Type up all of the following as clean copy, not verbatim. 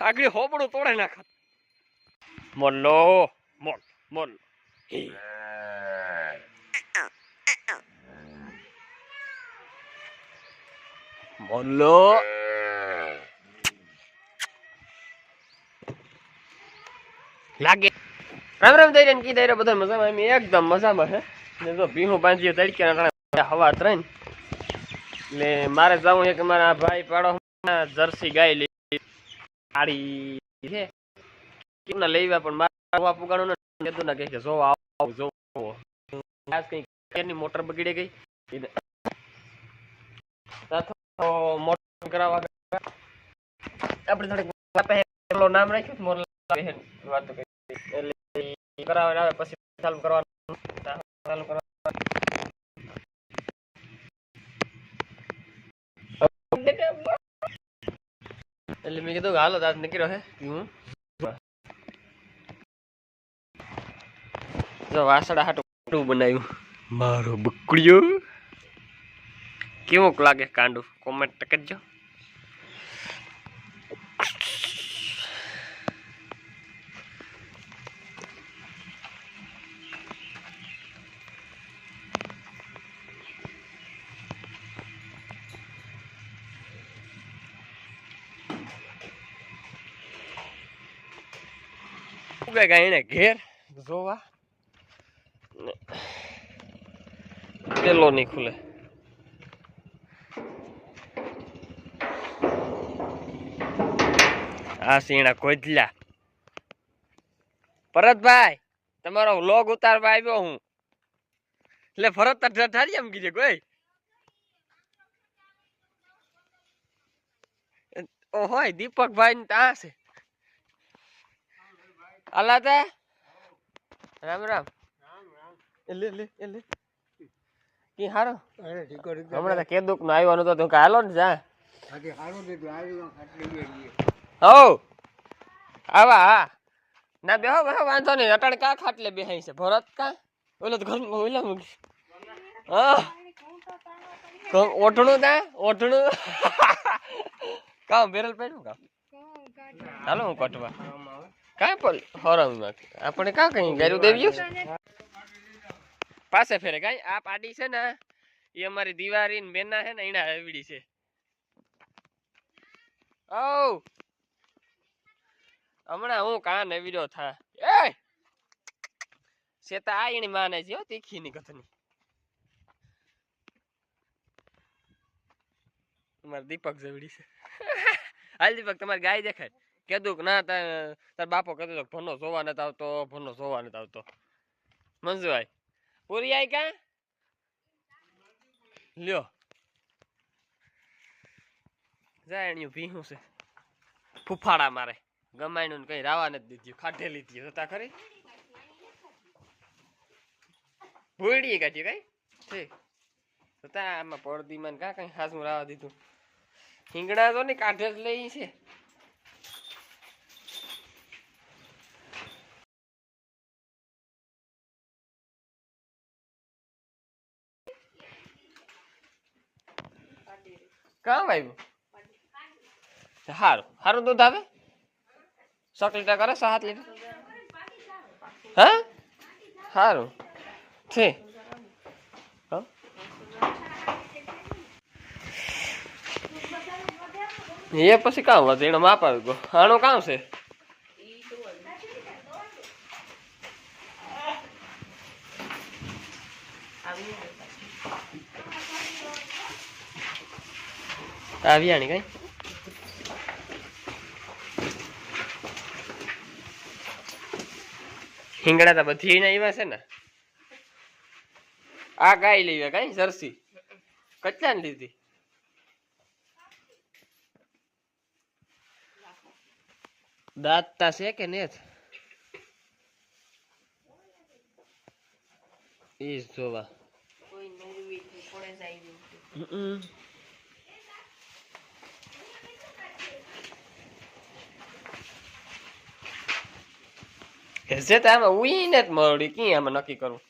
આગળ હોબડું તોડે નાખ મોલ્લો મોલ મોલ મોલ્લો લાગે રામ રામ દઈ ને કીધા બધા મજામાં એમ એકદમ મજામાં છે ને જો ભીહું બાંધીએ તડકે હવા ત્રણ એટલે મારે જવું છે કે મારા ભાઈ પાડો જર્સી ગાય લઈ આડી છે કેમના લેવા પણ મારા પુગાડો ને કીધું ના કે જો આવ જો આજ કઈ કેરની મોટર બગડી ગઈ મોટર કરાવવા આપણે થોડીક નામ રાખ્યું મોરલા વાત એટલે કરાવવા આવે પછી ચાલુ કરવાનું ચાલુ કરવા એટલે મેં કીધું હાલો દાંત નીકળ્યો હે હું જો વાસડા હાટું બનાવ્યું મારો બકડીયો કેવોક લાગે કાંડું કોમેન્ટ કરજો એને ઘેર જોવા પેલો નહીં ખુલે આ સીણા કોજલા ભરતભાઈ તમારો વ્લોગ ઉતારવા આવ્યો હું એટલે ભરત ઠારી એમ કીધે કોઈ હોય દીપકભાઈ ને ત્યાં છે અલા તા રામ રામ એટલે કી હારો હમણાં તો કેદુક નો આવ્યો નતો તું હાલો ને જા હો આવા હા ના બેહો બેહો વાંધો નહીં અટાણે કા ખાટલે બેહાઈ છે ભરત કા ઓલો તો ઘરમાં ઓલા મૂકી હા ઓઠણું તા ઓઠણું કામ બેરલ પડ્યું કામ હાલો હું કટવા કાં પણ હરમ આપણે કાં કઈ ગાયું દેવ્યું પાસે ફેરે કઈ આ પાડી છે ને એ અમારી દિવાળી ને બેના છે ને એના હવડી છે ઓ હમણાં હું કાં નવીડો થા એ સેતા આ એની માને છે હો તીખી ની કથની અમાર દીપક જવડી છે હાલ દીપક તમારી ગાય દેખાય કીધું કે ના તાર બાપો કહેતો તો ભનો જોવા નથી આવતો ભનો જોવા નથી આવતો મંજુભાઈ પૂરી આઈ કા લ્યો જાણ્યું ભીહું છે ફૂફાડા મારે ગમાયનું કઈ રાવા નથી દીધું ખાધેલી હતી જતા ખરી ભૂડી કાઢી કઈ ઠીક જતા આમાં પડદીમાં કા કઈ હાસું રાવા દીધું હિંગડા તો ને કાઢે જ લઈ છે કામ આવ્યું સારું સારું દૂધ આવે 100 લીટર કરે 7 લીટર હા સારું છે એ પછી કામ વધે એનો માપ આવી ગયો આનો કામ છે આવ્યા કઈ હિંગડા તો બધી ને આવ્યા છે ને આ ગાય લેવા કઈ જર્સી કેટલા ને લીધી દાંતતા છે કે ને ઈ જોવા હેસે તો આમાં ઉઈને જ મળી કી આમાં નક્કી કરું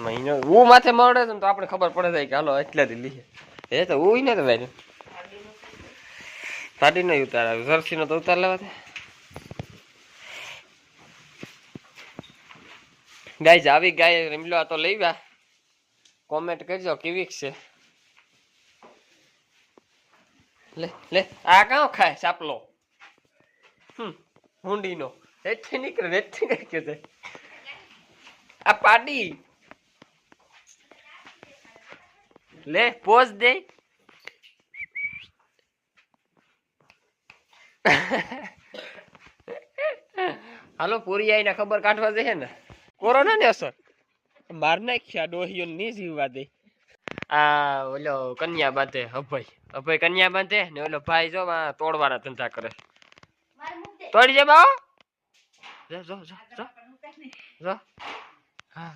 મહિનો હું માથે મળે તો આપણે ખબર પડે જાય કે હાલો એટલાથી લઈએ. એ તો હું ને તો ભાઈ ગાડી નહીં ઉતાર જર્સી નો તો ઉતાર લેવા દે. ગાય આવી ગાય રમલો તો લઈ કોમેન્ટ કરજો કેવી છે. લે લે આ કાં ખાય સાપલો હુંડીનો એથી નીકળે એથી નીકળે આ પાડી લે પોઝ દે. હાલો પૂરી આવીને ખબર કાઢવા દે ને કોરોના ને અસર માર નાખ્યા ડોહીઓ ની જીવવા દે. આ ઓલો કન્યા બાંધે અભય કન્યા બાંધે ને ઓલો ભાઈ જો તોડવાના ધંધા કરે. તોડી જાય બાઓ જો જો જો જો જો હા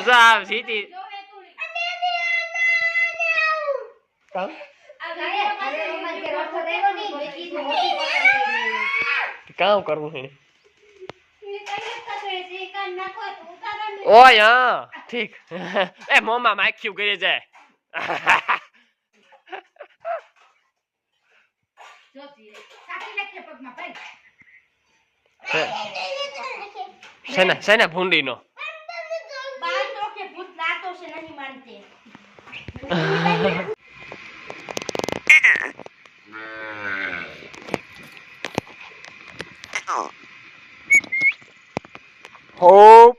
હા સીધી કામ કરવું છે ઓય હા ઠીક એ મોમાં માખ્યું કરી જાય. સેના ભૂંડી નો hope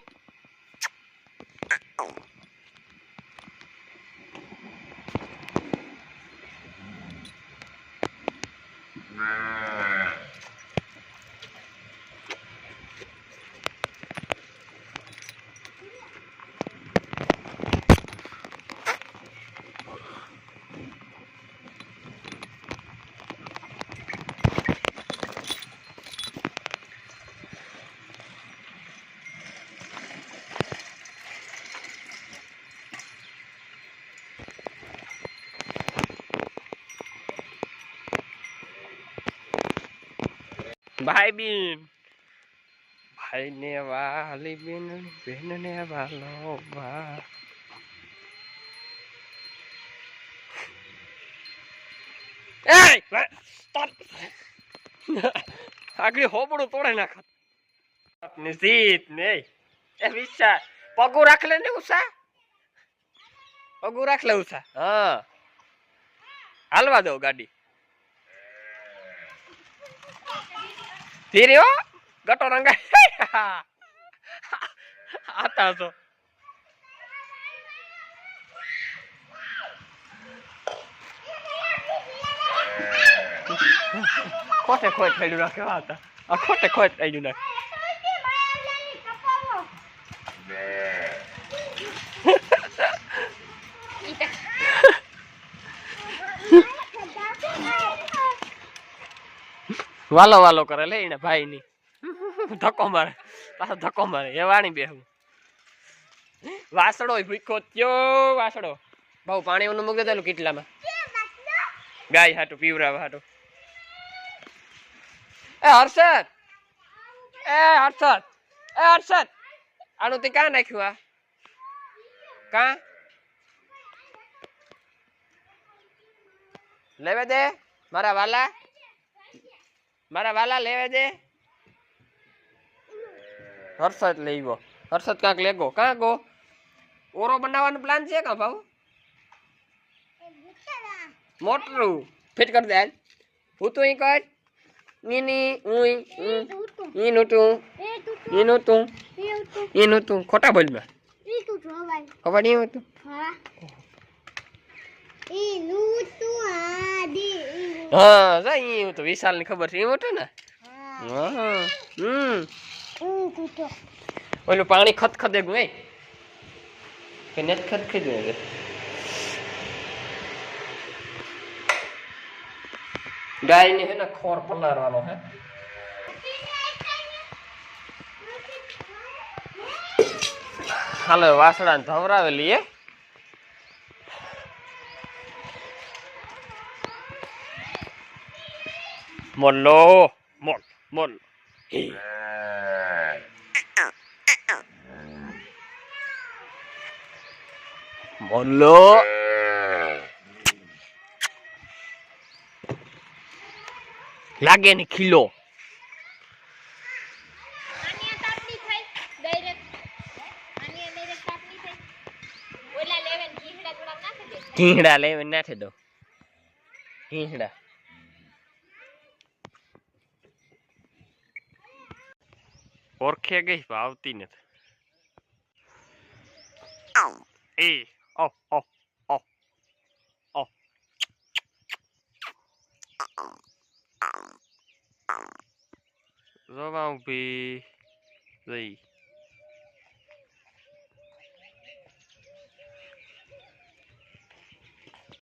ભાઈ ને વાલી બેન ને વાલો ભા આગળ હોબડું તોડે નાખ નિશીત ને એ વિચાર પગું રાખ લે ને ઉષા પગું રાખ લે ઉષા હા હાલવા દો ગાડી ધીરે હો ગટો રંગા આતા તો ખોટે ખોટ થઈ નાખે હતા આ ખોટે ખોટ થઈ નાખે વાલો વાલો કરે લે એને ભાઈ ની ધક્કો મારે પાછો ધક્કો મારે એ વાણી બેહું વાસડો ભૂખો ત્યો વાસડો બહુ પાણી નું મૂકી દેલું કેટલામાં ગાય હાટું પીવરાવા હાટું એ હર્ષદ આનું તે કાં નાખ્યું આ કાં લેવે દે મારા વાલા લેવે દે હર્ષદ લઈ ગયો હર્ષદ કાંક લેગો કાં ગો ઓરો બનાવવાનો પ્લાન છે કાં ભાવ મોટરું ફિટ કરી દે હું તો કર એનું તું ખોટા બોલમાં ખબર નહીં હતું હા જા તો વિશાલ ની ખબર છે એ મોટું ને ઓલું પાણી ખદખદે ગું કે નેટ ખદખદ ગાય ને હે ને ખોર પલારવાનો હે હાલો વાસડા ને ધવરાવેલી હે મોલ્લો મોલ મોલ મોલ્લો લાગે ને ખીલો ઢીંગડા લેવે નાખી દો ઢીંગડા ઓળખે ગઈ આવતી નથી એ ઓ ઓ ઓ ઓ જોવા ઉભી જઈ